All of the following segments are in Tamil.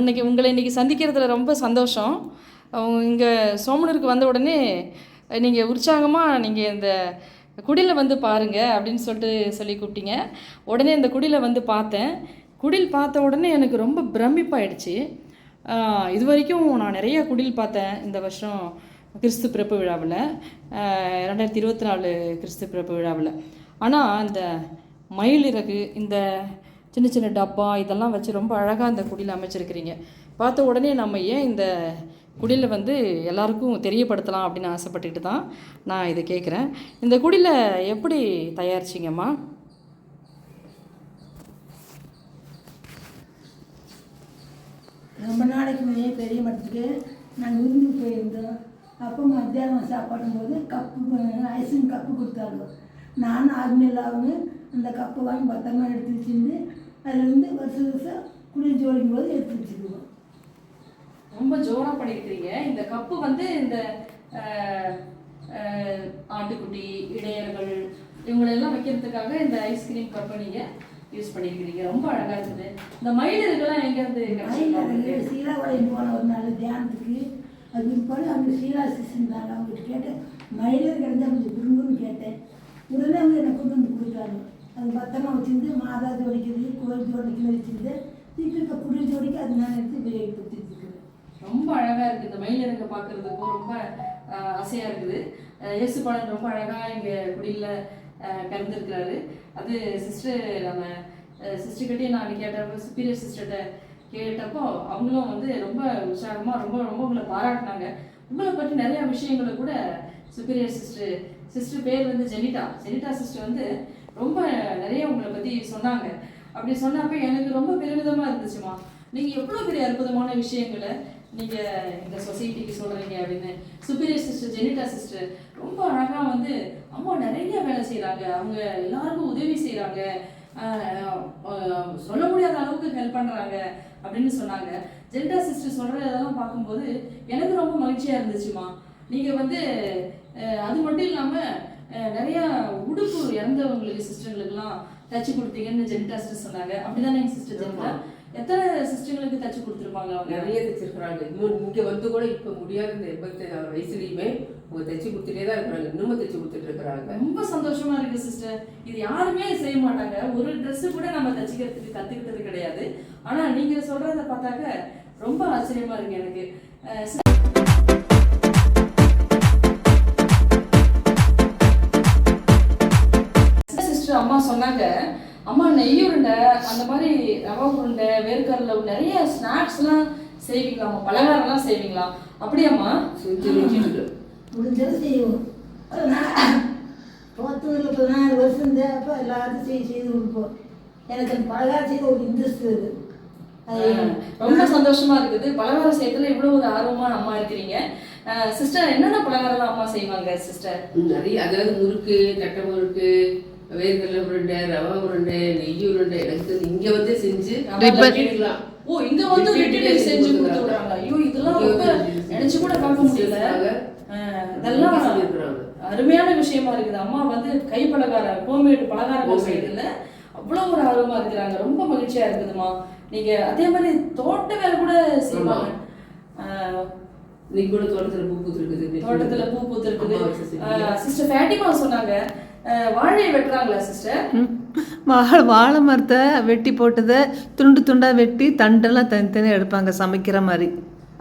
உங்களை இன்றைக்கி சந்திக்கிறதுல ரொம்ப சந்தோஷம். இங்கே சோமனூருக்கு வந்த உடனே நீங்கள் உற்சாகமாக நீங்கள் இந்த குடிலை வந்து பாருங்கள் அப்படின்னு சொல்லி கூப்பிட்டீங்க. உடனே இந்த குடிலை வந்து பார்த்தேன். குடில் பார்த்த உடனே எனக்கு ரொம்ப பிரமிப்பாயிடுச்சு. இது வரைக்கும் நான் நிறைய குடில் பார்த்தேன். இந்த வருஷம் கிறிஸ்து பிறப்பு விழாவில் 2024 கிறிஸ்து பிறப்பு விழாவில். ஆனால் இந்த மயிலிறகு, இந்த சின்ன சின்ன டப்பா இதெல்லாம் வச்சு ரொம்ப அழகாக இந்த குடியில் அமைச்சிருக்கிறீங்க. பார்த்த உடனே நம்ம ஏன் இந்த குடிலை வந்து எல்லாருக்கும் தெரியப்படுத்தலாம் அப்படின்னு ஆசைப்பட்டுக்கிட்டு தான் நான் இதை கேட்குறேன். இந்த குடிலை எப்படி தயாரிச்சிங்கம்மா? ரொம்ப நாளைக்கு முன்னே பெரிய மட்டத்துக்கு நாங்கள் விருந்துக்கு போயிருந்தோம். அப்போ மத்தியானம் சாப்பாடும்போது ஐஸ்கிரீம் கப்பு கொடுத்தாங்க. நானும் ஆர்மில்லாமல் அந்த கப்பை வாங்கி பத்திரமா எடுத்து வச்சுருந்து அதில் வருஷம் குடில் ஜோடிக்கும் போது எடுத்து வச்சுக்குவோம். ரொம்ப ஜோராக பண்ணியிருக்கிறீங்க. இந்த கப்பு வந்து இந்த ஆட்டுக்குட்டி, இடையர்கள் இவங்களெல்லாம் வைக்கிறதுக்காக இந்த ஐஸ்கிரீம் கப்பை நீங்கள் யூஸ் பண்ணியிருக்கிறீங்க. ரொம்ப அழகாக இருக்குது. இந்த மயிலர்கள்லாம் எங்கேருந்து? மயிலர்கள் சீலாவளையம் போன ஒரு நாள் தியானத்துக்கு அது பிற்பாடு அவங்க சீலா சிஸ்டர் அவங்ககிட்ட கேட்டேன், மயிலர் கிடந்தா கொஞ்சம் குறுங்குன்னு கேட்டேன். உடனே அவங்க என்னை கொண்டு வந்து கொடுத்தாங்க. அது பத்திரமா வச்சுருந்து மாதா ஜோடிக்கிறது, கோயில் ஜோடிக்கிறது வச்சுருந்து திருப்பி இப்போ குடில் ஜோடிக்கு அது நான் எடுத்து உபயோகப்படுத்திட்டு இருக்கிறேன். ரொம்ப அழகாக இருக்குது. இந்த மயிலிறங்க பார்க்குறதுக்கும் ரொம்ப ஆசையாக இருக்குது. இயேசு பாலன் ரொம்ப அழகாக இங்கே குடியில் கலந்துருக்கிறாரு. அது சிஸ்டர் நம்ம சிஸ்டர்கிட்டே நான் கேட்டப்போ, சுப்பீரியர் சிஸ்டர்கிட்ட கேட்டப்போ அவங்களும் வந்து ரொம்ப உற்சாகமாக ரொம்ப உங்களை பாராட்டினாங்க. உங்களை பற்றி நிறையா விஷயங்களை கூட சுப்பீரியர் சிஸ்டர் பேர் வந்து ஜெனிட்டா சிஸ்டர் வந்து ரொம்ப நிறைய உங்களை பற்றி சொன்னாங்க. அப்படி சொன்னப்போ எனக்கு ரொம்ப பெருமிதமாக இருந்துச்சுமா. நீங்கள் எவ்வளோ பெரிய அற்புதமான விஷயங்களை நீங்கள் இந்த சொசைட்டிக்கு சொல்கிறீங்க அப்படின்னு. சுப்பீரியர் சிஸ்டர் ஜெனிட்டா சிஸ்டர் ரொம்ப அழகாக வந்து அம்மா நிறைய வேலை செய்கிறாங்க, அவங்க எல்லாருக்கும் உதவி செய்கிறாங்க, சொல்ல முடியாத அளவுக்கு ஹெல்ப் பண்ணுறாங்க அப்படின்னு சொன்னாங்க. ஜெனிட்டா சிஸ்டர் சொல்கிறதெல்லாம் பார்க்கும்போது எனக்கு ரொம்ப மகிழ்ச்சியாக இருந்துச்சுமா. நீங்கள் வந்து அது மட்டும் இல்லாமல் நிறையா உடுப்பு இறந்தவங்களுக்கு சிஸ்டர்களுக்கெல்லாம் தச்சு கொடுத்தீங்கன்னு ஜெனிட்டா சிஸ்டர் சொன்னாங்க. அப்படிதானே சிஸ்டர் ஜெனிட்டா? எத்தனை சிஸ்டங்களுக்கு தச்சு கொடுத்துருப்பாங்க? அவங்க நிறைய தைச்சிருக்கிறாங்க. இன்னும் இங்கே வந்து கூட இப்போ முடியாத இந்த 86 வயசுலையுமே அவங்க தைச்சு கொடுத்துட்டே தான் இருக்கிறாங்க. இன்னமும் தைச்சு கொடுத்துட்டு இருக்கிறாங்க. ரொம்ப சந்தோஷமா இருக்கு சிஸ்டர். இது யாருமே செய்ய மாட்டாங்க. ஒரு ட்ரெஸ் கூட நம்ம தச்சுக்கிறதுக்கு கற்றுக்கிட்டது கிடையாது. ஆனால் நீங்கள் சொல்கிறத பார்த்தாக்க ரொம்ப ஆச்சரியமா இருக்கு எனக்கு. சிஸ்டர் அம்மா சொன்னாங்க, அம்மா நெய் உருண்டை, அந்த மாதிரி ரவா உருண்டை, வேர்க்கடலை நிறைய ஸ்நாக்ஸ்லாம் செய்வீங்களாம்மா, பலகாரம்லாம் செய்வீங்களா? அப்படியாம்மா? முடிஞ்சது செய்வோம். 14 வருஷம் இருந்தேன். அப்போ எல்லாத்தையும் செய்து கொடுப்போம். எனக்கு அந்த பலகாரம் செய்த ஒரு இன்ட்ரெஸ்ட் இருக்குது. ரொம்ப சந்தோஷமா இருக்குது. பலகாரம் செய்யறதுல இவ்வளோ ஒரு ஆர்வமா அம்மா இருக்கிறீங்க. சிஸ்டர் என்னென்ன பலகாரம் அம்மா செய்வாங்க சிஸ்டர்? நிறைய, அதாவது முறுக்கு, தட்டை முறுக்கு, வேர்க்கடலை உருண்டை, ரவா உருண்டை, நெய் உருண்டை, எனக்கு இங்க வந்து செஞ்சு எடுக்கலாம். ஓ, இங்க வந்து செஞ்சு கொடுத்துறாங்க. ஐயோ, இதெல்லாம் ரொம்ப நினைச்சு கூட பார்க்க முடியல. இதெல்லாம் அருமையான விஷயமா இருக்குது. அம்மா வந்து கை பலகாரம், ஹோம்மேட் பலகாரம் செய்யறதுல அவ்வளோ ஒரு ஆர்வமா இருக்கிறாங்க. ரொம்ப மகிழ்ச்சியா இருக்குதுமா. நீங்க அதே மாதிரி தோட்ட வேலை கூட செய்வாங்க. நீங்க கூட தோட்டத்துல பூ பூத்துருக்குது. சிஸ்டர் ஃபேட்டிமா சொன்னாங்க வாழையை வெட்டுறாங்களா சிஸ்டர்? வாழை மரத்தை வெட்டி போட்டதை துண்டு துண்டாக வெட்டி தண்டெல்லாம் தனித்தனியாக எடுப்பாங்க சமைக்கிற மாதிரி.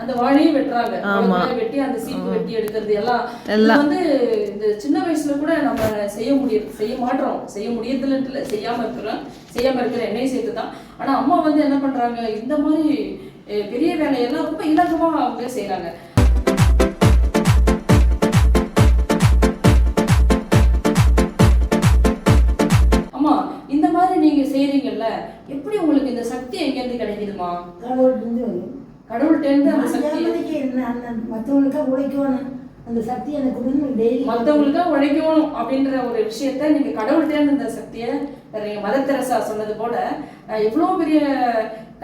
அந்த வாழையும் வெட்டுறாங்க. ஆமா, வெட்டி அந்த சீப்பு வெட்டி எடுக்கிறது எல்லாம் வந்து இந்த சின்ன வயசுல கூட நம்ம செய்ய மாட்டோம். செய்ய முடியறதுல செய்யாம இருக்கிற எண்ணெய் சேர்த்து தான். ஆனா அம்மா வந்து என்ன பண்றாங்க, இந்த மாதிரி பெரிய வேலையெல்லாம் ரொம்ப இலகுவா அவங்க செய்யறாங்க. இந்த மாதிரி நீங்க செய்றீங்கல்ல, எப்படி உங்களுக்கு இந்த சக்தி எங்க இருந்து கிடைக்குதுமா? கடவுள்கிட்ட இருந்து அந்த சக்தி. மற்றவங்களுக்காக உழைக்கணும், அந்த சக்தி எனக்கு டெய்லி மற்றவங்களுக்காக உழைக்கணும் அப்படின்ற ஒரு விஷயத்த நீங்க கடவுள்கிட்ட இருந்து இந்த சக்தியை பெறீங்க. மதர் தெரசா சொன்னது போல எவ்வளோ பெரிய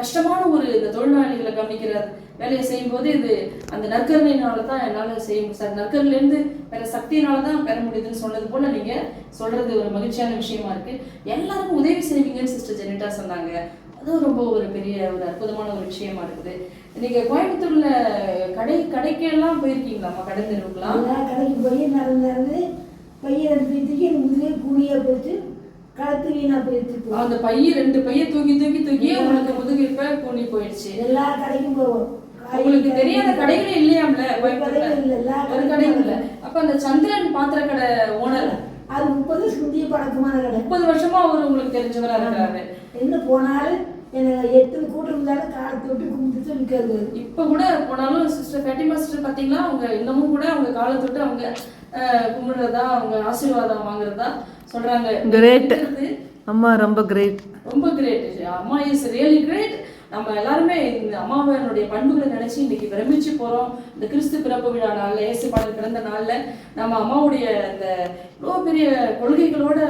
கஷ்டமான ஒரு இந்த தொழிலாளிகளை கவனிக்கிற வேலையை செய்யும்போது இது அந்த நற்கருணையினால தான் என்னால் செய்ய முடியும் சார், நற்கருணையிலேருந்து வேற சக்தியினால தான் பெற முடியுதுன்னு சொன்னது போல் நீங்கள் சொல்கிறது ஒரு மகிழ்ச்சியான விஷயமா இருக்குது. எல்லாருக்கும் உதவி செய்வீங்கன்னு சிஸ்டர் ஜெனிட்டா சொன்னாங்க. அதுவும் ரொம்ப ஒரு பெரிய ஒரு அற்புதமான ஒரு விஷயமா இருக்குது. நீங்கள் கோயம்புத்தூர்ல கடைக்கெல்லாம் போயிருக்கீங்களாம்மா? கடை தெருவுக்குலாம் கடைக்கு போய் நடந்து பையை எடுத்துக்கிட்டு எனக்கு முதலே கூலியாக போச்சு, கழுத்து வீணாக போயிடுச்சு. அந்த பைய 2 பைய தூக்கி உங்களுக்கு முதுகு இப்ப கூனி போயிடுச்சு. எல்லா கடைக்கும் போவோம். உங்களுக்கு தெரியாத கடைகளே இல்லையாம்ல கோயம்புத்தூர்ல? ஒரு கடையும் இல்லை. அப்ப அந்த சந்திரன் பாத்திர கடை ஓனர் அது 30 வருஷம் முந்தைய பழக்கமான கடை. 30 வருஷமா அவர் உங்களுக்கு தெரிஞ்சவரா இருக்கிறாரு. என்ன போனாலும் எனக்கு எத்தனை கூட்டம் இருந்தாலும் காலை தொட்டு கும்பிட்டு நிற்காது. இப்போ கூட போனாலும் சிஸ்டர் ஃபேட்டிமா சிஸ்டர் பார்த்தீங்களா, அவங்க இன்னமும் கூட அவங்க காலை தொட்டு அவங்க கும்பிடுறதா, அவங்க ஆசீர்வாதம் வாங்குறதா சொல்றாங்க. கிரேட் அம்மா, ரொம்ப கிரேட், ரொம்ப கிரேட். அம்மா இஸ் ரியலி கிரேட். நம்ம எல்லாருமே இந்த அம்மாவனுடைய பண்புகளை நினைச்சு இன்னைக்கு பிரமிச்சு போறோம். இந்த கிறிஸ்து பிறப்பு விழா நாள்ல, இயேசு பாடல் பிறந்த நாள்ல நம்ம அம்மாவுடைய இந்த இவ்வளோ பெரிய கொள்கைகளோட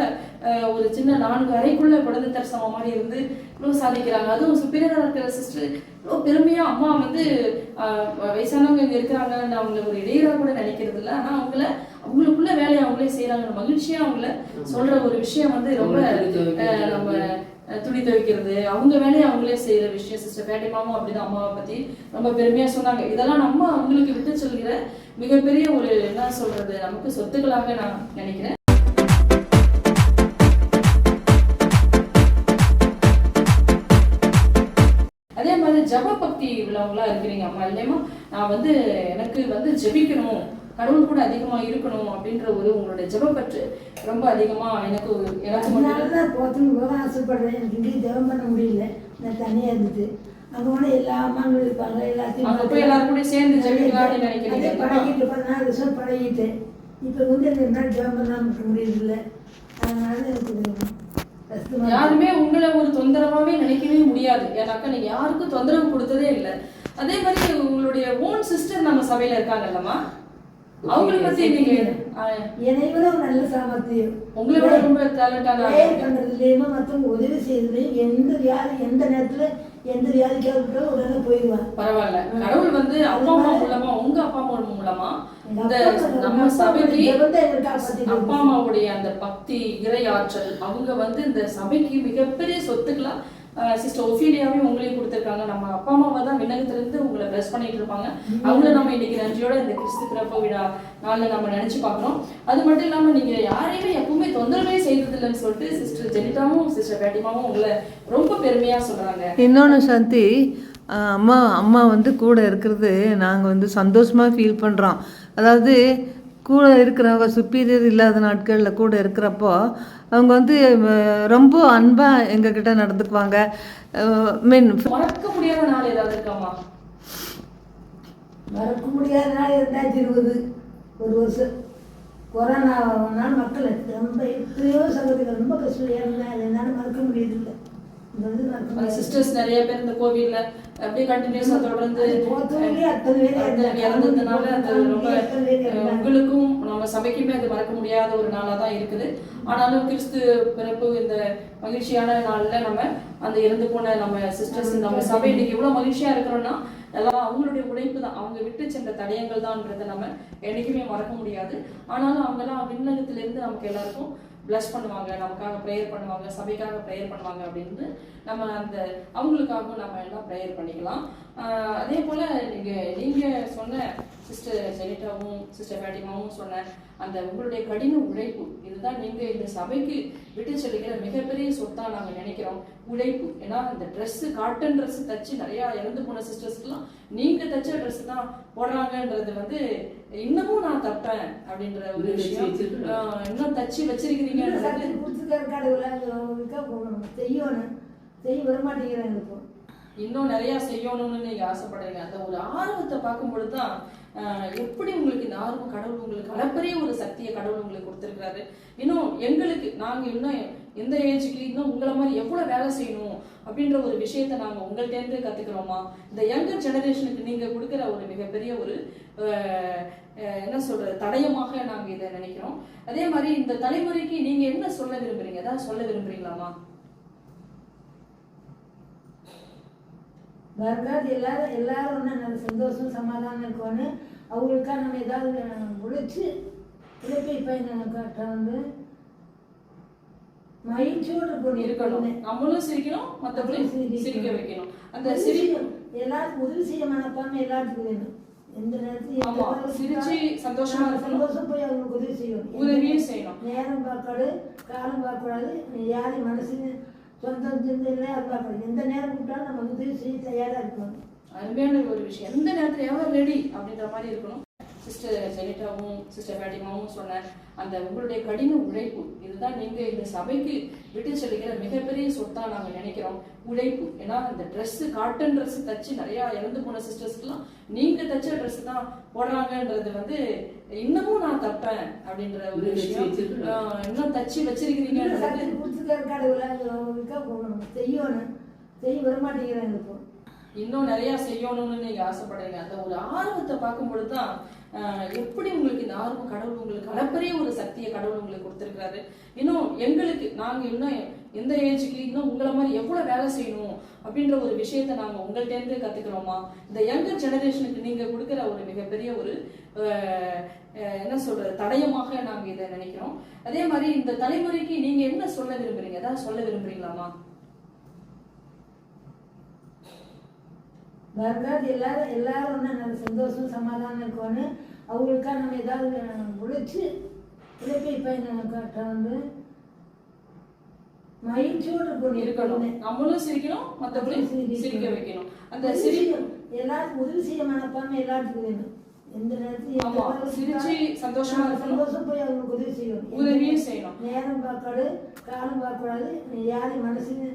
ஒரு சின்ன 4 அறைக்குள்ள குழந்தை தரிசனம் மாதிரி இருந்து இவ்வளோ சாதிக்கிறாங்க. அதுவும் சுப்பீரியராக இருக்கிற சிஸ்டர் இவ்வளோ பெருமையா அம்மா வந்து வயசானவங்க இங்கே இருக்கிறாங்கன்னு அவங்கள ஒரு இடையூறாக கூட நினைக்கிறது இல்லை. ஆனால் அவங்களுக்குள்ள வேலையை அவங்களே செய்யறாங்க. மகிழ்ச்சியா அவங்கள சொல்ற ஒரு விஷயம் வந்து ரொம்ப நம்ம துணி துவைக்கிறது, அவங்க வேலையை அவங்களே செய்யற விஷயம். சிஸ்டர் ஃபேட்டிமாவும் அப்படிதான் அம்மாவை பத்தி ரொம்ப பெருமையா சொன்னாங்க. இதெல்லாம் நம்ம அவங்களுக்கு விட்டு சொல்கிற மிகப்பெரிய ஒரு என்ன சொல்றது நமக்கு சொத்துக்களாக நான் நினைக்கிறேன். அதே மாதிரி ஜப பக்தி உள்ளவங்களா இருக்கிறீங்க அம்மா இல்லையமா? நான் வந்து எனக்கு வந்து ஜெபிக்கணும், கடவுள் கூட அதிகமா இருக்கணும் அப்படின்ற ஒரு உங்களுடைய ஜெபப்பற்று ரொம்ப அதிகமா எனக்கு அதனாலதான் போக ஆசைப்படுறேன். எனக்கு இங்கேயும் ஜெபம் பண்ண முடியல, நான் தனியா இருந்துட்டு. அங்க போனா எல்லா அம்மாங்களும் இருப்பாங்க, எல்லாத்தையும் எல்லாரும் கூட சேர்ந்து ஜெபிக்கலாம்னு நினைக்கிறீங்க. பழகிட்டு 14 வருஷம் பழகிட்டேன். இப்ப வந்து எனக்கு ஜெபம் பண்ணாம இருக்க முடியல. அதனால எனக்கு யாருமே உங்களை ஒரு தொந்தரவாவே நினைக்கவே முடியாது. ஏன்னாக்கா நீங்க யாருக்கும் தொந்தரவு கொடுத்ததே இல்லை. அதே மாதிரி உங்களுடைய ஓன் சிஸ்டர் நம்ம சபையில இருக்காங்கல்லம்மா, அவங்களை பத்தி நீங்க என்னை விட ஒரு நல்ல சாமர்த்தியம், உங்களை விட ரொம்ப டேலண்டான பண்றதுலயுமே மற்றவங்க உதவி செய்யறதுலயும் எந்த வியாதி எந்த நேரத்துல எந்த வியாதிக்காக உடனே போயிடுவான். பரவாயில்ல. கடவுள் வந்து அப்பா அம்மா மூலமா, உங்க அப்பா அம்மா மூலமா இந்த நம்ம சபைக்கு அப்பா அம்மாவுடைய அந்த பக்தி இறை ஆற்றல் அவங்க வந்து இந்த சபைக்கு மிகப்பெரிய சொத்துக்களா சிஸ்டர் ஒஃபீலியாவே உங்களையும் கொடுத்துருக்காங்க. நம்ம அப்பா அம்மாவை தான் விண்ணகத்திலிருந்து உங்களை பிளஸ் பண்ணிட்டு இருப்பாங்க. அவங்கள நம்ம இன்னைக்கு நன்றியோட இந்த கிறிஸ்து பிறப்பு விழா நாளில் நம்ம நினைச்சு பார்க்குறோம். அது மட்டும் இல்லாமல் நீங்க யாரையுமே எப்பவுமே தொந்தரவே செய்ததில்லைன்னு சொல்லிட்டு சிஸ்டர் ஜெனிட்டாவும் சிஸ்டர் ஃபேட்டிமாவும் உங்களை ரொம்ப பெருமையா சொல்றாங்க. இன்னொன்று சாந்தி, அம்மா வந்து கூட இருக்கிறது நாங்கள் வந்து சந்தோஷமாக ஃபீல் பண்ணுறோம். அதாவது கூட இருக்கிறவங்க சுப்பீரியர் இல்லாத நாட்களில் கூட இருக்கிறப்போ அவங்க வந்து ரொம்ப அன்பாக எங்ககிட்ட நடந்துக்குவாங்க. மறக்க முடியாத நாள் ஏதாவது இருக்காமா? மறக்க முடியாத நாள் 2020 ஒரு வருஷம் கொரோனானால் மக்கள் ரொம்ப எத்தனையோ சங்கத்துக்கு ரொம்ப கஷ்டம் இருந்தால் அது என்னால் மறக்க முடியதில்லை. சிஸ்டர்ஸ் நிறைய பேர் இந்த கோவில்ல அப்படியே கண்டினியூஸா தொடர்ந்து இறந்ததுனால அது ரொம்ப உங்களுக்கும் நம்ம சபைக்குமே அது மறக்க முடியாத ஒரு நாளா தான் இருக்குது. ஆனாலும் கிறிஸ்து பிறப்பு இந்த மகிழ்ச்சியான நாள்ல நம்ம அந்த இறந்து போன நம்ம சிஸ்டர்ஸ் நம்ம சபை இன்னைக்கு இவ்வளவு மகிழ்ச்சியா இருக்கிறோம்னா எல்லாம் அவங்களுடைய உழைப்பு தான், அவங்க விட்டு சென்ற தடயங்கள் தான்ன்றதை நம்ம என்னைக்குமே மறக்க முடியாது. ஆனாலும் அவங்கெல்லாம் விண்ணகத்திலிருந்து நமக்கு எல்லாருக்கும் பிளஸ் பண்ணுவாங்க, நமக்காக ப்ரேயர் பண்ணுவாங்க, சபைக்காக ப்ரேயர் பண்ணுவாங்க அப்படின்னு நம்ம அந்த அவங்களுக்காகவும் நம்ம எல்லாம் ப்ரேயர் பண்ணிக்கலாம். அதே போல் நீங்கள் சொன்ன சிஸ்டர் ஜெனிட்டாவும் சிஸ்டர் ஃபேட்டிமாவும் சொன்ன அந்த உங்களுடைய கடின உழைப்பு இதுதான் நீங்கள் இந்த சபைக்கு விட்டு செல்கிற மிகப்பெரிய சொத்தாக நாங்கள் நினைக்கிறோம். உழைப்பு, ஏன்னா இந்த ட்ரெஸ்ஸு காட்டன் ட்ரெஸ்ஸு தச்சு நிறையா இறந்து போன சிஸ்டர்ஸ்க்குலாம் நீங்கள் தைச்ச ட்ரெஸ்ஸு தான் போடுறாங்கன்றது வந்து இன்னமும் நான் தப்பேன் அப்படின்ற ஒரு விஷயம். இன்னும் தச்சு வச்சிருக்கிறீங்க செய்ய வரமாட்டேங்கிறாங்க. இப்போ இன்னும் நிறைய செய்யணும்னு நீங்க ஆசைப்படுறீங்க. அந்த ஒரு ஆர்வத்தை பார்க்கும்பொழுது தான் எப்படி உங்களுக்கு இந்த ஆர்வம் கடவுள் உங்களுக்கு அளப்பரிய ஒரு சக்தியை கடவுள் உங்களுக்கு கொடுத்துருக்காரு. இன்னும் எங்களுக்கு நாங்கள் இன்னும் எந்த ஏஜுக்கு இன்னும் உங்களை மாதிரி எவ்வளோ வேலை செய்யணும் அப்படின்ற ஒரு விஷயத்த நாங்கள் உங்கள்கிட்டேருந்து கற்றுக்கிறோமா? இந்த யங்கர் ஜெனரேஷனுக்கு நீங்கள் கொடுக்குற ஒரு மிகப்பெரிய ஒரு என்ன சொல்கிறது தடயமாக நாங்கள் இதை நினைக்கிறோம். அதே மாதிரி இந்த தலைமுறைக்கு நீங்கள் என்ன சொல்ல விரும்புகிறீங்க? ஏதாவது சொல்ல விரும்புகிறீங்களாமா? வருங்காலத்து எல்லாரும் வந்து நல்ல சந்தோஷம் சமாதானம் இருக்கணும். அவங்களுக்காக நம்ம ஏதாவது உழைப்பை இப்போ வந்து மகிழ்ச்சியோடு இருக்கணும். நம்மளும் சிரிக்கணும், மற்றவங்களையும் சிரிக்க வைக்கணும். அந்த எல்லாருக்கும் உதவி செய்ய மனப்பான்மை எல்லாத்துக்கும் வேணும். எந்த நேரத்தையும் சிரிச்சு சந்தோஷமா சந்தோஷம் போய் அவங்களுக்கு உதவி செய்யணும். உதவியும் செய்யணும். நேரம் பார்க்காது, காலம் பார்க்கக்கூடாது. யாரையும் மனசுன்னு சொந்தம் சிந்தையிலே அது பார்க்கணும். எந்த நேரம் கூப்பிட்டாலும் நம்ம உதவி செய்ய தயாராக இருக்கணும். அருமையான ஒரு விஷயம். எந்த நேரத்தில் எவர் ரெடி அப்படின்ற மாதிரி இருக்கணும். சிஸ்டர் ஜெனிட்டாவும் சிஸ்டர் ஃபேட்டிமாவும் சொன்ன அந்த உங்களுடைய கடின உழைப்பு இதுதான் நீங்கள் இந்த சபைக்கு விட்டு செல்கிற மிகப்பெரிய சொத்தாக நாங்கள் நினைக்கிறோம். உழைப்பு. ஏன்னா இந்த ட்ரெஸ்ஸு காட்டன் ட்ரெஸ்ஸு தச்சு நிறையா இறந்து போன சிஸ்டர்ஸ்க்குலாம் நீங்கள் தச்ச ட்ரெஸ் தான் போடுறாங்கன்றது வந்து இன்னமும் நான் தப்பேன் அப்படின்ற ஒரு விஷயம். இன்னும் தச்சு வச்சிருக்கிறீங்க. செய்யணும், செய்ய வரமாட்டேங்கிறாங்க. இப்போ இன்னும் நிறைய செய்யணும்னு நீங்க ஆசைப்படுறீங்க. அந்த ஒரு ஆர்வத்தை பார்க்கும்பொழுது தான் எப்படி உங்களுக்கு இந்த ஆர்வம் கடவுள் உங்களுக்கு அளப்பரிய ஒரு சக்தியை கடவுள் உங்களுக்கு கொடுத்துருக்காரு. இன்னும் எங்களுக்கு நாங்க இன்னும் எந்த ஏஜுக்கு இன்னும் உங்களை மாதிரி எவ்வளவு வேலை செய்யணும் அப்படின்ற ஒரு விஷயத்த நாங்க உங்கள்ட்ட இருந்து கத்துக்கிறோமா. இந்த யங்கர் ஜெனரேஷனுக்கு நீங்க கொடுக்குற ஒரு மிகப்பெரிய ஒரு என்ன சொல்றது தடயமாக நாங்க இதை நினைக்கிறோம். அதே மாதிரி இந்த தலைமுறைக்கு நீங்க என்ன சொல்ல விரும்புறீங்க, ஏதாவது சொல்ல விரும்புறீங்களாமா? வருங்காலத்து எல்லாரும் வந்து நல்ல சந்தோஷம் சமாதானம் இருக்கணும். அவங்களுக்காக நம்ம ஏதாவது உழைப்பை இப்போ வந்து மகிழ்ச்சியோடு இருக்கணும். நம்மளும் சிரிக்கணும், மற்றவங்களையும் சிரிக்க வைக்கணும். அந்த எல்லாருக்கும் உதவி செய்ய மனப்பான்மை எல்லாத்துக்கும் வேணும். எந்த நேரத்தையும் சிரிச்சு சந்தோஷமா சந்தோஷம் போய் அவங்களுக்கு உதவி செய்யணும். உதவியும் செய்யணும். நேரம் பார்க்காது, காலம் பார்க்கக்கூடாது. யாரையும் மனசுன்னு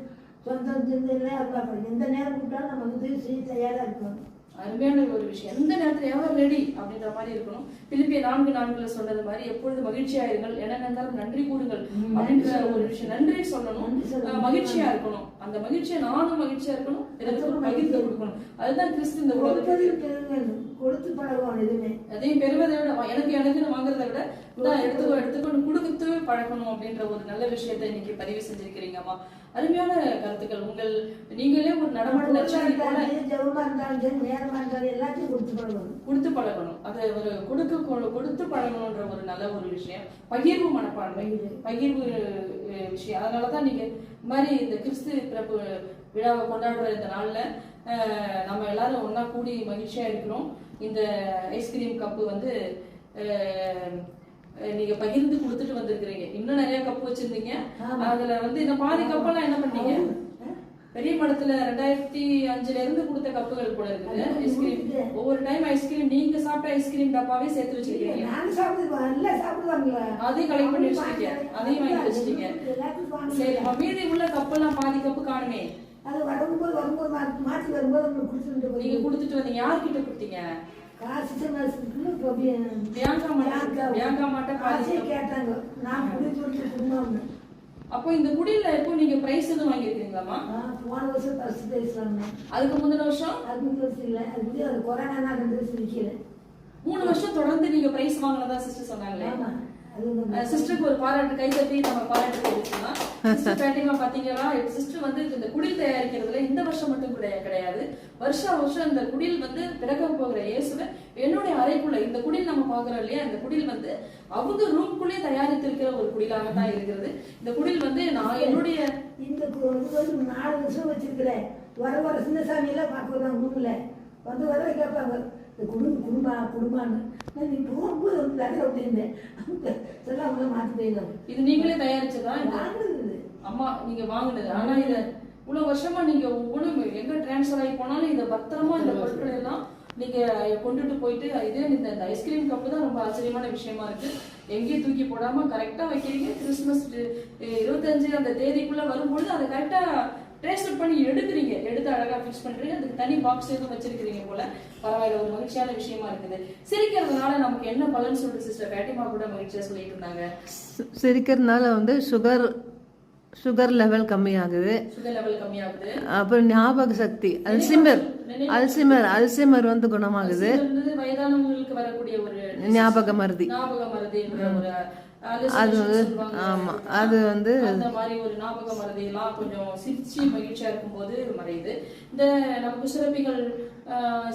சொந்தம் சிந்தையிலே அது பார்க்கணும். எந்த நேரம் கூப்பிட்டாலும் நம்ம உதவி செய்ய தயாராக இருக்கணும். அருமையான ஒரு விஷயம். எந்த நேரத்தில் எவர் ரெடி அப்படின்ற மாதிரி இருக்கணும். பிலிப்பியர் 4:4 சொன்னது மாதிரி எப்பொழுது மகிழ்ச்சியா இருங்கள், என்ன இருந்தாலும் நன்றி கூறுங்கள் அப்படின்ற ஒரு விஷயம். நன்றி சொல்லணும், மகிழ்ச்சியா இருக்கணும். அந்த மகிழ்ச்சியை நானும் மகிழ்ச்சியா இருக்கணும், எல்லாத்துக்கும் பகிர்ந்து கொடுக்கணும். அதுதான் கிறிஸ்து இந்த உலகத்தில் கொடுத்து பழகுவோம். எதுவுமே அதையும் பெறுவதை விட எனக்குன்னு வாங்குறதை விட எடுத்துக்கொண்டு கொடுத்து பழக்கணும் அப்படின்ற ஒரு நல்ல விஷயத்தை இன்னைக்கு பதிவு செஞ்சிருக்கிறீங்கம்மா. அருமையான கருத்துக்கள். நீங்களே ஒரு நடமாட்ட நட்சத்திரம் போல ஜெபமா இருந்தாலும் சரி, நேரமா இருந்தாலும் எல்லாத்தையும் கொடுத்து பழகணும். அதை ஒரு கொடுத்து பழகணுன்ற ஒரு நல்ல ஒரு விஷயம். பகிர்வு மனப்பான்மை, பகிர்வு விஷயம். அதனாலதான் நீங்க இந்த மாதிரி இந்த கிறிஸ்து பிறப்பு விழாவை கொண்டாடுற இந்த நாள்ல நம்ம எல்லாரும் ஒன்னா கூடி மகிழ்ச்சியா இருக்கிறோம். இந்த ஐஸ்கிரீம் கப்பு வந்து நீங்க பகிர்ந்து கொடுத்துட்டு வந்திருக்கிறீங்க. இன்னும் நிறைய கப்பு வச்சிருந்தீங்க. அதுல வந்து இந்த பாதி கப்பெல்லாம் என்ன பண்ணீங்க? பெரிய மடத்துல 2005 இருந்து கொடுத்த கப்புகள் கூட இருக்குது. ஐஸ்கிரீம் ஒவ்வொரு டைம் ஐஸ்கிரீம் நீங்க சாப்பிட்ட ஐஸ்கிரீம் டப்பாவே சேர்த்து வச்சிருக்கீங்க. அதையும் கலெக்ட் பண்ணி வச்சிருக்கீங்க, அதையும் வாங்கி வச்சிருக்கீங்க. சரி, மீதி உள்ள கப்பெல்லாம் பாதி கப்பு காணுமே. அது வரும்போது மாற்றி வரும்போது நீங்க கொடுத்துட்டு வந்தீங்க. யார்கிட்ட கொடுத்தீங்க? கேட்டாங்க. நான் அப்போ இந்த குடியில எப்போ நீங்க பிரைஸ் எதுவும் வாங்கியிருக்கீங்களாமா? போன வருஷம் ஃபர்ஸ்ட் பிரைஸ் வாங்கினேன். அதுக்கு முந்தின வருஷம்? அதுக்கு முந்தின வருஷம் இல்லை, அது கொரோனா 3 வருஷம் தொடர்ந்து நீங்க பிரைஸ் வாங்கினதா சிஸ்டர் சொன்னாங்களே. சிஸ்டருக்கு ஒரு பாராட்டு, கை தட்டி நம்ம பாராட்டு தெரிவிக்கலாம். சிஸ்டர் ஃபேட்டிமா பாத்தீங்கன்னா சிஸ்டர் வந்து இந்த குடில் தயாரிக்கிறதுல இந்த வருஷம் மட்டும் கிடையாது, வருஷம் இந்த குடில் வந்து பிறக்க போகிற இயேசுவை என்னுடைய அறைக்குள்ள இந்த குடில் நம்ம பாக்குறோம் இல்லையா, இந்த குடில் வந்து அவங்க ரூம்குள்ளே தயாரித்திருக்கிற ஒரு குடிலாக தான் இருக்கிறது. இந்த குடில் வந்து நான் என்னுடைய இந்த 4 வருஷம் வச்சிருக்கிறேன். வர சின்ன சாமியெல்லாம் பார்க்குறாங்க ரூம்ல வந்து வர கேட்பாங்க குடும்பான்னு. நீ போகும்போது அப்படின்னு சொல்லாம மாற்றி போயிடலாம். இது நீங்களே தயாரிச்சதா? அம்மா நீங்க வாங்கினது. ஆனா இத இவ்வளவு வருஷமா நீங்க ஒவ்வொன்றும் எங்க டிரான்ஸ்ஃபர் ஆகி போனாலும் இதை பத்திரமா இந்த பொருட்கள் எல்லாம் நீங்க கொண்டுட்டு போயிட்டு இதே இந்த ஐஸ்கிரீம் கப்பு தான் ரொம்ப ஆச்சரியமான விஷயமா இருக்கு. எங்கேயும் தூக்கி போடாம கரெக்டா வைக்கிறீங்க. கிறிஸ்துமஸ் 25 அந்த தேதிக்குள்ள வரும்பொழுது அதை கரெக்டா ட்ரேஸ் அவுட் பண்ணி எடுக்கிறீங்க, எடுத்து அழகா ஃபிக்ஸ் பண்றீங்க. அதுக்கு தனி பாக்ஸ் எதுவும் வச்சிருக்கிறீங்க போல. பரவாயில்ல, ஒரு மகிழ்ச்சியான விஷயமா இருக்குது. சிரிக்கிறதுனால நமக்கு என்ன பலன் சொல்லிட்டு சிஸ்டர் ஃபேட்டிமா கூட மகிழ்ச்சியா சொல்லிட்டு இருந்தாங்க. சிரிக்கிறதுனால வந்து சுகர் லெவல் கம்மியாகுது. அப்புறம் ஞாபக சக்தி, அல்சைமர் வந்து குணமாகுது. வயதானவங்களுக்கு வரக்கூடிய ஒரு ஞாபக மருதி என்ற ஒரு அது ஆமாம், அது அந்த மாதிரி ஒரு ஞாபக மறதியெல்லாம் கொஞ்சம் சிரிச்சு மகிழ்ச்சியா இருக்கும்போது மறையுது. இந்த நமக்கு சுரப்பிகள்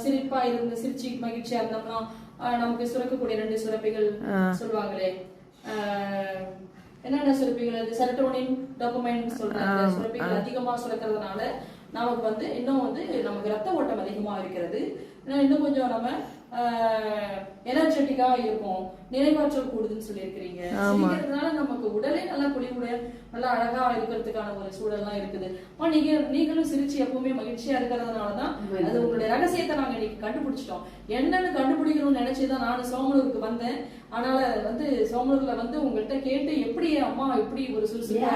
சிரிப்பா இருந்து சிரிச்சு மகிழ்ச்சியா இருந்தோம்னா நமக்கு சுரக்கக்கூடிய 2 சுரப்பிகள் சொல்லுவாங்களே, என்னென்ன சுரப்பிகள்? அது செரட்டோனின், டோபமைன் சொல்றாங்க. சுரப்பிகள் அதிகமா சுரக்கிறதுனால நமக்கு இன்னும் நமக்கு ரத்த ஓட்டம் அதிகமா இருக்கிறது. இன்னும் கொஞ்சம் நம்ம எனர்ஜெட்டிக்கா இருக்கும், நினைவாற்றல் கூடுதுன்னு சொல்லியிருக்கிறீங்க. சிரிக்கிறதுனால நமக்கு உடலே நல்லா பொலிவுடைய நல்லா அழகா இருக்கிறதுக்கான ஒரு சூழல்லாம் இருக்குது. நீங்களும் சிரிச்சு எப்பவுமே மகிழ்ச்சியா இருக்கிறதுனாலதான் அது உங்களுடைய ரகசியத்தை நாங்க இன்னைக்கு கண்டுபிடிச்சிட்டோம். என்னன்னு கண்டுபிடிக்கணும்னு நினைச்சுதான் நான் சோமனூருக்கு வந்தேன். அதனால சோமனூர்ல உங்கள்கிட்ட கேட்டு எப்படி அம்மா எப்படி ஒரு சுறுசுறுப்பா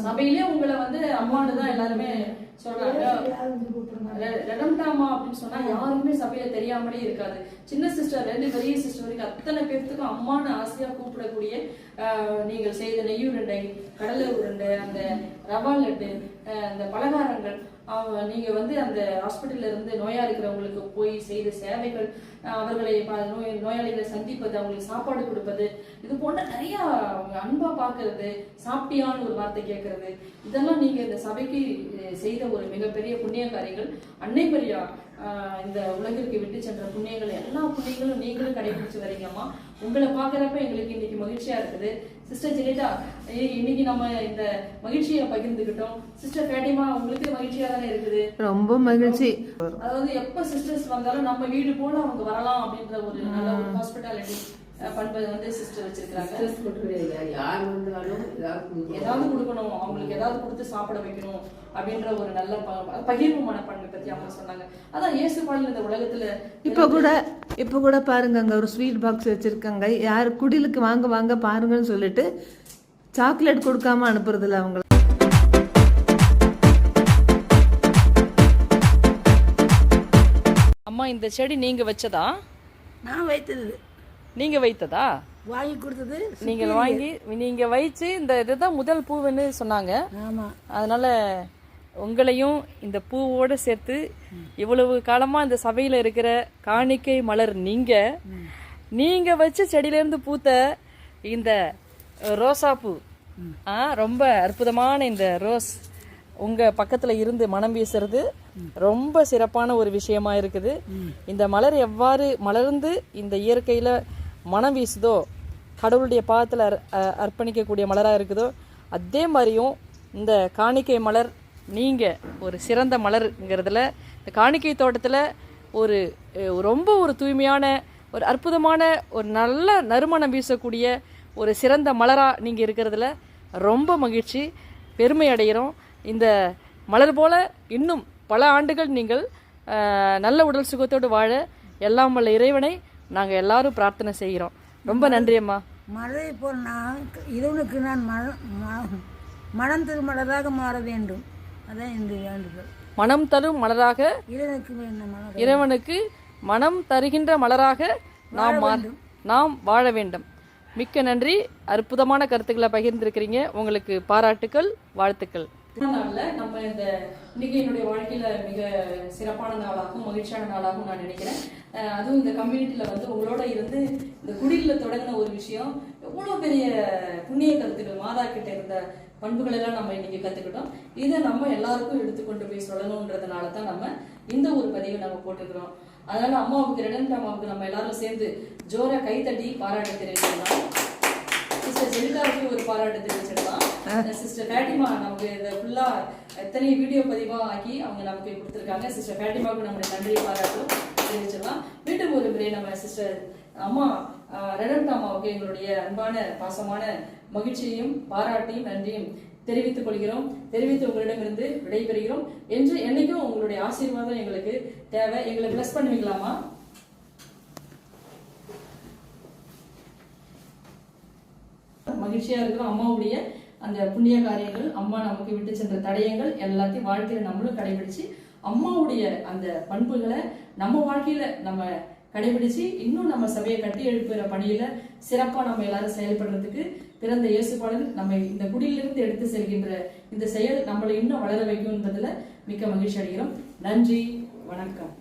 சபையிலே உங்களை அம்மான்னு தான் எல்லாருமே சொல்றாங்க. ரெடம்டாமா அப்படின்னு சொன்னா யாருமே சபையில தெரியாமலே இருக்காது. சின்ன சிஸ்டர் 2 பெரிய சிஸ்டர் வரைக்கும் அத்தனை பேர்த்துக்கும் அம்மான்னு ஆசையா கூப்பிடக்கூடிய நீங்கள் செய்த நெய் உருண்டை, கடலை உருண்டை, அந்த ரவா லட்டு, அந்த பலகாரங்கள், நீங்க அந்த ஹாஸ்பிட்டல்ல இருந்து நோயா இருக்கிறவங்களுக்கு போய் செய்த சேவைகள், அவர்களை நோயாளிகளை சந்திப்பது, அவங்களுக்கு சாப்பாடு கொடுப்பது, இது போன்ற நிறைய அவங்க அன்பா பாக்குறது, சாப்பிட்டியான்னு ஒரு வார்த்தை கேட்கறது, இதெல்லாம் நீங்க இந்த சபைக்கு செய்த ஒரு மிகப்பெரிய புண்ணிய காரியங்கள். அன்னை மரியா இந்த உலகிற்கு விட்டு சென்ற புண்ணியங்கள், எல்லா புண்ணியங்களும் நீங்களும் கடைபிடிச்சு வரீங்கம்மா. உங்களை பாக்குறப்ப எங்களுக்கு இன்னைக்கு மகிழ்ச்சியா இருக்குது. சிஸ்டர் ஜெனிட்டா, இன்னைக்கு நம்ம இந்த மகிழ்ச்சியை பகிர்ந்துகிட்டோம். சிஸ்டர் ஃபேட்டிமா, உங்களுக்கு மகிழ்ச்சியா தானே இருக்குது? ரொம்ப மகிழ்ச்சி. அதாவது எப்ப சிஸ்டர்ஸ் வந்தாலும் நம்ம வீடு போல அவங்க வரலாம் அப்படின்ற ஒரு நல்ல ஒரு ஹாஸ்பிட்டாலிட்டி பண்பை சிஸ்டர் வச்சிருக்காங்க. யார் வந்தாலும் ஏதாவது கொடுக்கணும், அவங்களுக்கு ஏதாவது கொடுத்து சாப்பிட வைக்கணும் அப்படின்ற ஒரு நல்ல பகிர்வு மனப்பான்மை பத்தி அவங்க சொன்னாங்க. அதான் இயேசு பாடல் இந்த உலகத்துல இப்ப கூட பாருங்க, அங்க ஒரு ஸ்வீட் பாக்ஸ் வச்சிருக்காங்க. யார் குடிலுக்கு வாங்க வாங்க பாருங்கன்னு சொல்லிட்டு சாக்லேட் கொடுக்காம அனுப்புறது இல்லை அவங்க. அம்மா, இந்த செடி நீங்க வச்சதா? நான் வைத்தது. நீங்க வைத்ததா? வாங்கி கொடுத்தது நீங்க வைச்சு இந்த இதுதான் முதல் பூவுன்னு சொன்னாங்க. ஆமா, அதனால உங்களையும் இந்த பூவோட சேர்த்து இவ்வளவு காலமா இந்த சபையில இருக்கிற காணிக்கை மலர் நீங்க வச்ச செடியில இருந்து பூத்த இந்த ரோசா பூ, ரொம்ப அற்புதமான இந்த ரோஸ் உங்க பக்கத்துல இருந்து மனம் வீசுறது ரொம்ப சிறப்பான ஒரு விஷயமா இருக்குது. இந்த மலர் எவ்வாறு மலர்ந்து இந்த இயற்கையில மனம் வீசுதோ, கடவுளுடைய பாதத்துல அர்ப்பணிக்கக்கூடிய மலரா இருக்குதோ, அதே மாதிரியும் இந்த காணிக்கை மலர் நீங்க ஒரு சிறந்த மலருங்கிறதுல, இந்த காணிக்கை தோட்டத்துல ஒரு ரொம்ப ஒரு தூய்மையான ஒரு அற்புதமான ஒரு நல்ல நறுமணம் வீசக்கூடிய ஒரு சிறந்த மலரா நீங்க இருக்கிறதுல ரொம்ப மகிழ்ச்சி, பெருமை அடைகிறோம். இந்த மலர் போல இன்னும் பல ஆண்டுகள் நீங்கள் நல்ல உடல் சுகத்தோடு வாழ எல்லாம் வல்ல இறைவனை நாங்கள் எல்லாரும் பிரார்த்தனை செய்கிறோம். ரொம்ப நன்றி அம்மா. மலரை போல் நான் இறைவனுக்கு நான் மனம் தரும் மலராக மாற வேண்டும். அதான் இந்த வேண்டுதல். மனம் தரும் மலராக, இறைவனுக்கு மனம் தருகின்ற மலராக நாம் வாழ வேண்டும். மிக்க நன்றி. அற்புதமான கருத்துக்களை பகிர்ந்திருக்கிறீங்க. உங்களுக்கு பாராட்டுக்கள், வாழ்த்துக்கள். நம்ம இந்த இன்னைக்கு என்னுடைய வாழ்க்கையில மிக சிறப்பான நாளாகவும் மகிழ்ச்சியான நாளாகவும் நான் நினைக்கிறேன். அதுவும் இந்த கம்யூனிட்டியில உங்களோட இருந்து இந்த குடியில தொடங்கின ஒரு விஷயம் எவ்வளவு பெரிய புண்ணிய கருத்துக்கள், மாதா கிட்ட இருந்த பண்புகள் எல்லாம் நம்ம இன்னைக்கு கத்துக்கிட்டோம். இதை நம்ம எல்லாருக்கும் எடுத்துக்கொண்டு போய் சொல்லணும்ன்றதுனால தான் நம்ம இந்த ஒரு பதிவை நம்ம போட்டுக்கிறோம். அதனால அம்மாவுக்கு, ரெடண்ட் அம்மாவுக்கு நம்ம எல்லாரும் சேர்ந்து ஜோரா கைத்தட்டி பாராட்டு தெரிவிச்சிடலாம். சிஸ்டர் ஜெனிதாவுக்கு ஒரு பாராட்டு தெரிவிச்சிடலாம். சிஸ்டர் ஃபேட்டிமா நமக்கு இதை ஃபுல்லா எத்தனை வீடியோ பதிவா ஆக்கி அவங்க நமக்கு கொடுத்துருக்காங்க. சிஸ்டர் ஃபேட்டிமாவுக்கு நம்முடைய நன்றி பாராட்டும் தெரிவிச்சிடலாம். மீண்டும் ஒரு முறை நம்ம சிஸ்டர் அம்மா ரெடண்ட் அம்மாவுக்கு எங்களுடைய அன்பான பாசமான மகிழ்ச்சியையும் பாராட்டியும் நன்றியும் தெரிவித்துக் கொள்கிறோம். தெரிவித்து உங்களிடமிருந்து விடைபெறுகிறோம். என்று என்னைக்கும் உங்களுடைய ஆசீர்வாதம் எங்களுக்கு தேவை. எங்களை பிளஸ் பண்ணுவீங்களாமா? மகிழ்ச்சியா இருக்கிறோம். அம்மாவுடைய அந்த புண்ணிய காரியங்கள், அம்மா நமக்கு விட்டு சென்ற தடயங்கள் எல்லாத்தையும் வாழ்க்கையில நம்மளும் கடைபிடிச்சு அம்மாவுடைய அந்த பண்புகளை நம்ம வாழ்க்கையில நம்ம கடைபிடிச்சு இன்னும் நம்ம சபையை கட்டி எழுப்புகிற பணியில சிறப்பா நம்ம எல்லாரும் செயல்படுறதுக்கு பிறந்த இயேசுபாலன் நம்ம இந்த குடியிலிருந்து எடுத்து செல்கின்ற இந்த செயல் நம்மளை இன்னும் வளர வைக்கும் என்பதுல மிக்க மகிழ்ச்சி அடைகிறோம். நன்றி, வணக்கம்.